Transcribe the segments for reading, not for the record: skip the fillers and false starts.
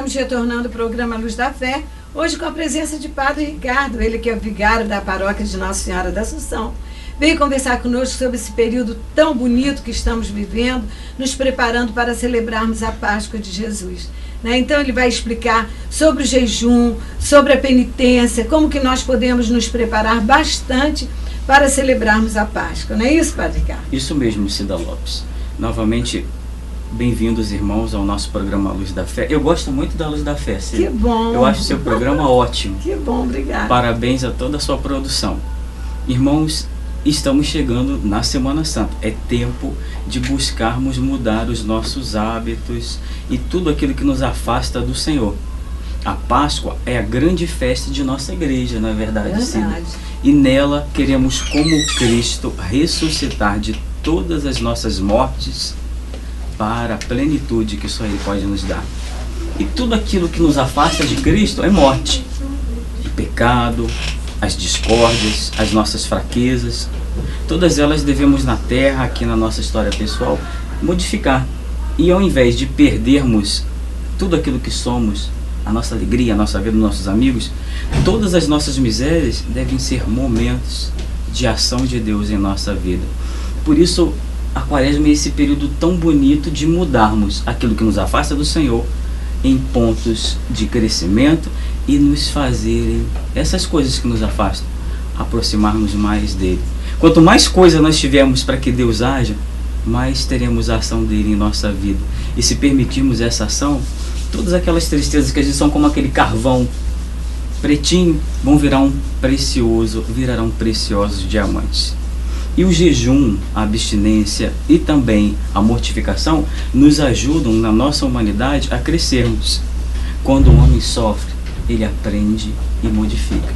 estamos retornando ao programa Luz da Fé, hoje com a presença de Padre Ricardo, ele que é vigário da paróquia de Nossa Senhora da Assunção. Veio conversar conosco sobre esse período tão bonito que estamos vivendo, nos preparando para celebrarmos a Páscoa de Jesus. Então ele vai explicar sobre o jejum, sobre a penitência, como que nós podemos nos preparar bastante para celebrarmos a Páscoa. Não é isso, Padre Ricardo? Isso mesmo, Cida Lopes. Novamente, bem-vindos, irmãos, ao nosso programa Luz da Fé. Eu gosto muito da Luz da Fé, Cida. Que bom! Eu acho o seu programa ótimo. Que bom, obrigada. Parabéns a toda a sua produção. Irmãos, estamos chegando na Semana Santa. É tempo de buscarmos mudar os nossos hábitos e tudo aquilo que nos afasta do Senhor. A Páscoa é a grande festa de nossa igreja, não é verdade, Cida? E nela queremos, como Cristo, ressuscitar de todas as nossas mortes para a plenitude que só Ele pode nos dar. E tudo aquilo que nos afasta de Cristo é morte. O pecado, as discórdias, as nossas fraquezas, todas elas devemos na terra, aqui na nossa história pessoal, modificar. E ao invés de perdermos tudo aquilo que somos, a nossa alegria, a nossa vida, os nossos amigos, todas as nossas misérias devem ser momentos de ação de Deus em nossa vida. Por isso, a Quaresma é esse período tão bonito de mudarmos aquilo que nos afasta do Senhor em pontos de crescimento e nos fazerem essas coisas que nos afastam, aproximarmos mais dele. Quanto mais coisa nós tivermos para que Deus haja, mais teremos a ação dele em nossa vida. E se permitirmos essa ação, todas aquelas tristezas que às vezes são como aquele carvão pretinho, virarão preciosos diamantes. E o jejum, a abstinência e também a mortificação nos ajudam na nossa humanidade a crescermos. Quando o homem sofre, ele aprende e modifica.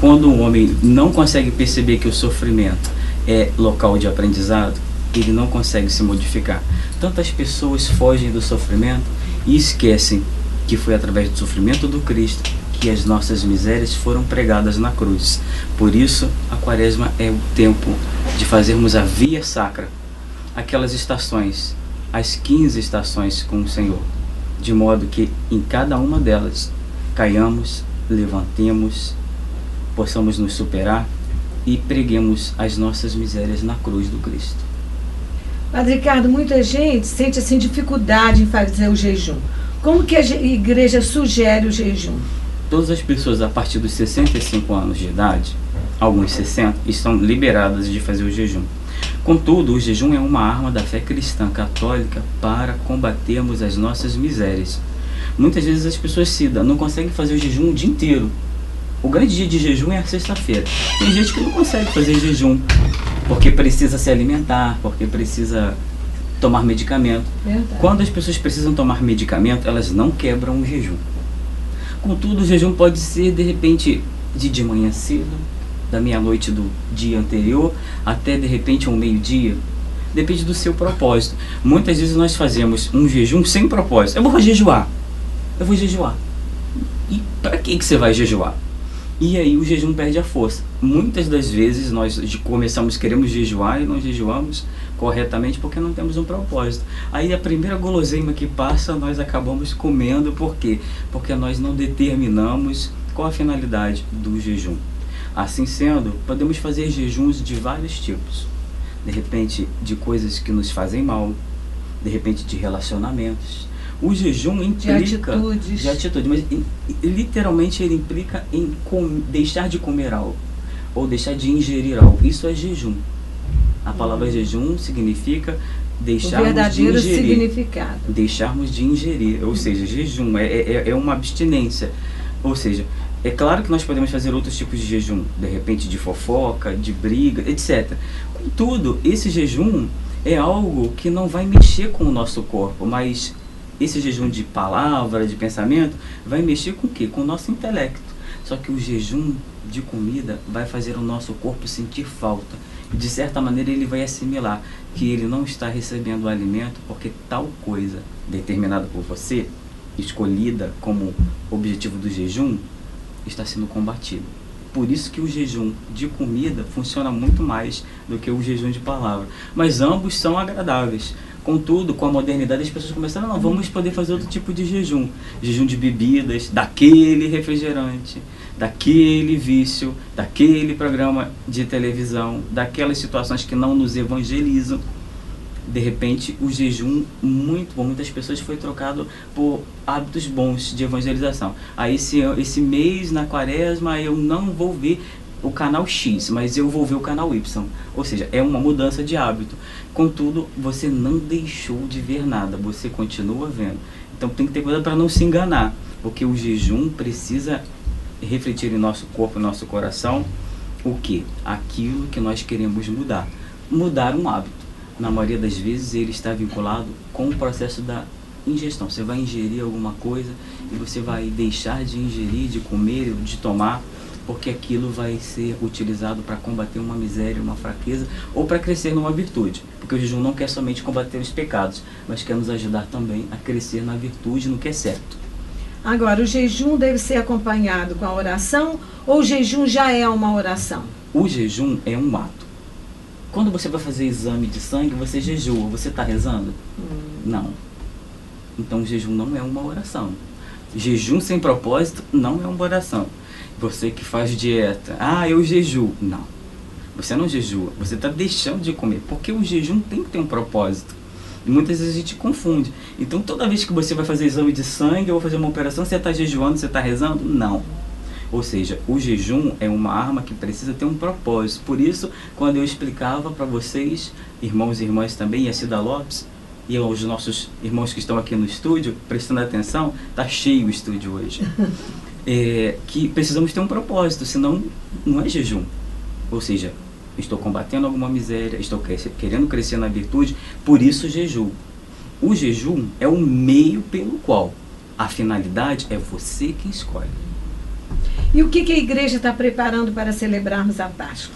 Quando o homem não consegue perceber que o sofrimento é local de aprendizado, ele não consegue se modificar. Tantas pessoas fogem do sofrimento e esquecem que foi através do sofrimento do Cristo que as nossas misérias foram pregadas na cruz. Por isso, a Quaresma é o tempo de fazermos a via sacra, aquelas estações, as 15 estações com o Senhor, de modo que em cada uma delas caiamos, levantemos, possamos nos superar e preguemos as nossas misérias na cruz do Cristo. Padre Ricardo, muita gente sente assim dificuldade em fazer o jejum. Como que a igreja sugere o jejum? Todas as pessoas a partir dos 65 anos de idade, alguns 60, estão liberadas de fazer o jejum. Contudo, o jejum é uma arma da fé cristã católica para combatermos as nossas misérias. Muitas vezes as pessoas não conseguem fazer o jejum o dia inteiro. O grande dia de jejum é a sexta-feira. Tem gente que não consegue fazer jejum porque precisa se alimentar, porque precisa tomar medicamento. Verdade. Quando as pessoas precisam tomar medicamento, elas não quebram o jejum. Contudo, o jejum pode ser, de repente, de manhã cedo, da meia-noite do dia anterior, até, de repente, ao meio-dia. Depende do seu propósito. Muitas vezes nós fazemos um jejum sem propósito. Eu vou jejuar. E para que você vai jejuar? E aí o jejum perde a força. Muitas das vezes nós queremos jejuar e não jejuamos corretamente porque não temos um propósito. Aí a primeira guloseima que passa, nós acabamos comendo. Por quê? Porque nós não determinamos qual a finalidade do jejum. Assim sendo, podemos fazer jejuns de vários tipos. De repente, de coisas que nos fazem mal. De repente, de relacionamentos. O jejum implica de atitude, mas literalmente ele implica em deixar de comer algo ou deixar de ingerir algo. Isso é jejum. A palavra jejum significa deixarmos de ingerir. Significado. Deixarmos de ingerir, ou seja, jejum é uma abstinência. Ou seja, é claro que nós podemos fazer outros tipos de jejum, de repente de fofoca, de briga, etc. Contudo, esse jejum é algo que não vai mexer com o nosso corpo, mas esse jejum de palavra, de pensamento, vai mexer com o quê? Com o nosso intelecto. Só que o jejum de comida vai fazer o nosso corpo sentir falta. E de certa maneira ele vai assimilar que ele não está recebendo o alimento porque tal coisa determinada por você, escolhida como objetivo do jejum, está sendo combatida. Por isso que o jejum de comida funciona muito mais do que o jejum de palavra. Mas ambos são agradáveis. Contudo, com a modernidade, as pessoas começaram, não, vamos poder fazer outro tipo de jejum. Jejum de bebidas, daquele refrigerante, daquele vício, daquele programa de televisão, daquelas situações que não nos evangelizam. De repente, o jejum, muito bom, muitas pessoas foi trocado por hábitos bons de evangelização. Aí esse mês, na quaresma, eu não vou ver o canal X, mas eu vou ver o canal Y. Ou seja, é uma mudança de hábito. Contudo, você não deixou de ver nada, você continua vendo. Então tem que ter cuidado para não se enganar, porque o jejum precisa refletir em nosso corpo, em nosso coração, o que? Aquilo que nós queremos mudar. Mudar um hábito. Na maioria das vezes ele está vinculado com o processo da ingestão. Você vai ingerir alguma coisa e você vai deixar de ingerir, de comer, de tomar, porque aquilo vai ser utilizado para combater uma miséria, uma fraqueza, ou para crescer numa virtude. Porque o jejum não quer somente combater os pecados, mas quer nos ajudar também a crescer na virtude, no que é certo. Agora, o jejum deve ser acompanhado com a oração, ou o jejum já é uma oração? O jejum é um ato. Quando você vai fazer exame de sangue, você jejua, você está rezando? Não. Então o jejum não é uma oração. Jejum sem propósito não é uma oração. Você que faz dieta, eu jejuo. Não, você não jejua, você está deixando de comer, porque o jejum tem que ter um propósito. E muitas vezes a gente confunde. Então toda vez que você vai fazer exame de sangue ou fazer uma operação, você está jejuando, você está rezando? Não. Ou seja, o jejum é uma arma que precisa ter um propósito. Por isso, quando eu explicava para vocês, irmãos e irmãs também, e a Cida Lopes, e aos nossos irmãos que estão aqui no estúdio, prestando atenção, está cheio o estúdio hoje. Que precisamos ter um propósito, senão não é jejum. Ou seja, estou combatendo alguma miséria, estou querendo crescer na virtude, por isso jejum. O jejum é o meio pelo qual a finalidade é você que escolhe. E o que a igreja está preparando para celebrarmos a Páscoa?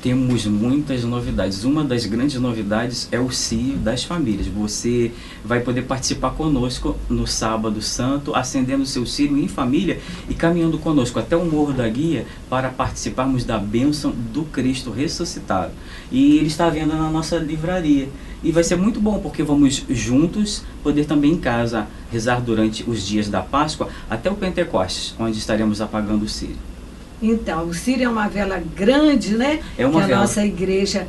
Temos muitas novidades. Uma das grandes novidades é o Círio das Famílias. Você vai poder participar conosco no Sábado Santo, acendendo o seu círio em família e caminhando conosco até o Morro da Guia para participarmos da bênção do Cristo ressuscitado. E ele está à venda na nossa livraria. E vai ser muito bom, porque vamos juntos poder também em casa rezar durante os dias da Páscoa até o Pentecostes, onde estaremos apagando o círio. Então, o círio é uma vela grande, né? É uma que vela. A nossa igreja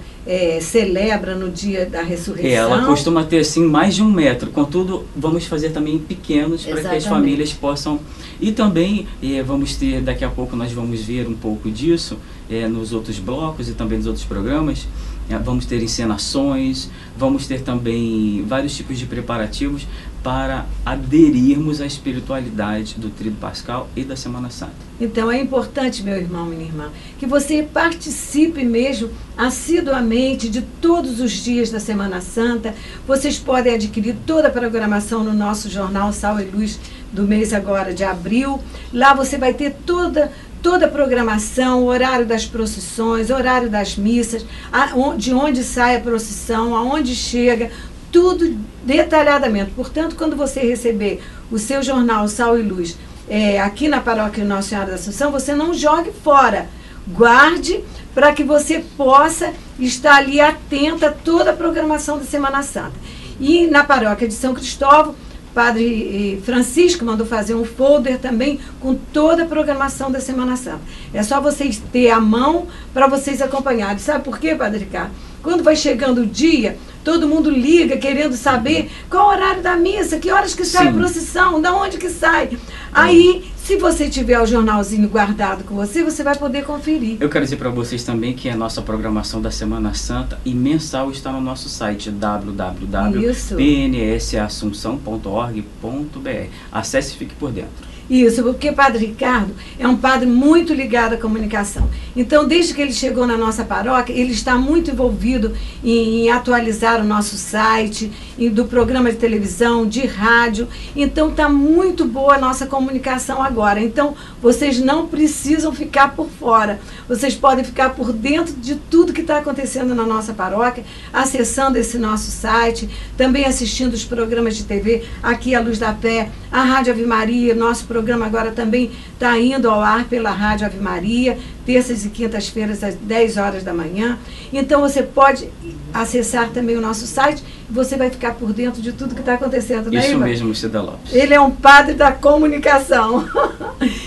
celebra no dia da ressurreição. Ela costuma ter assim mais de 1 metro. Contudo, vamos fazer também pequenos para que as famílias possam. E também vamos ter, daqui a pouco nós vamos ver um pouco disso nos outros blocos e também nos outros programas. Vamos ter encenações, vamos ter também vários tipos de preparativos para aderirmos à espiritualidade do Tríduo Pascal e da Semana Santa. Então é importante, meu irmão, minha irmã, que você participe mesmo assiduamente de todos os dias da Semana Santa. Vocês podem adquirir toda a programação no nosso jornal Sal e Luz do mês agora de abril. Lá você vai ter toda a programação, o horário das procissões, o horário das missas, de onde sai a procissão, aonde chega, tudo detalhadamente. Portanto, quando você receber o seu jornal Sal e Luz aqui na paróquia Nossa Senhora da Assunção, você não jogue fora. Guarde para que você possa estar ali atenta a toda a programação da Semana Santa. E na paróquia de São Cristóvão, Padre Francisco mandou fazer um folder também com toda a programação da Semana Santa. É só vocês ter à mão para vocês acompanharem. Sabe por quê, Padre Ricardo? Quando vai chegando o dia, todo mundo liga querendo saber qual o horário da missa, que horas que sai a procissão, de onde que sai. Aí, se você tiver o jornalzinho guardado com você, você vai poder conferir. Eu quero dizer para vocês também que a nossa programação da Semana Santa e mensal está no nosso site www.pnsassunção.org.br. Acesse e fique por dentro. Isso, porque o Padre Ricardo é um padre muito ligado à comunicação. Então, desde que ele chegou na nossa paróquia, ele está muito envolvido em atualizar o nosso site, do programa de televisão, de rádio. Então, está muito boa a nossa comunicação agora. Então, vocês não precisam ficar por fora. Vocês podem ficar por dentro de tudo que está acontecendo na nossa paróquia, acessando esse nosso site, também assistindo os programas de TV, aqui a Luz da Fé, a Rádio Ave Maria, nosso programa agora também está indo ao ar pela Rádio Ave Maria, terças e quintas-feiras às 10 horas da manhã. Então você pode acessar também o nosso site e você vai ficar por dentro de tudo que está acontecendo, né, Isso Ivan? mesmo, Cida Lopes. Ele é um padre da comunicação.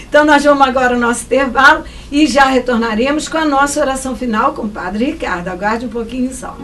Então nós vamos agora ao nosso intervalo e já retornaremos com a nossa oração final com o Padre Ricardo. Aguarde um pouquinho só.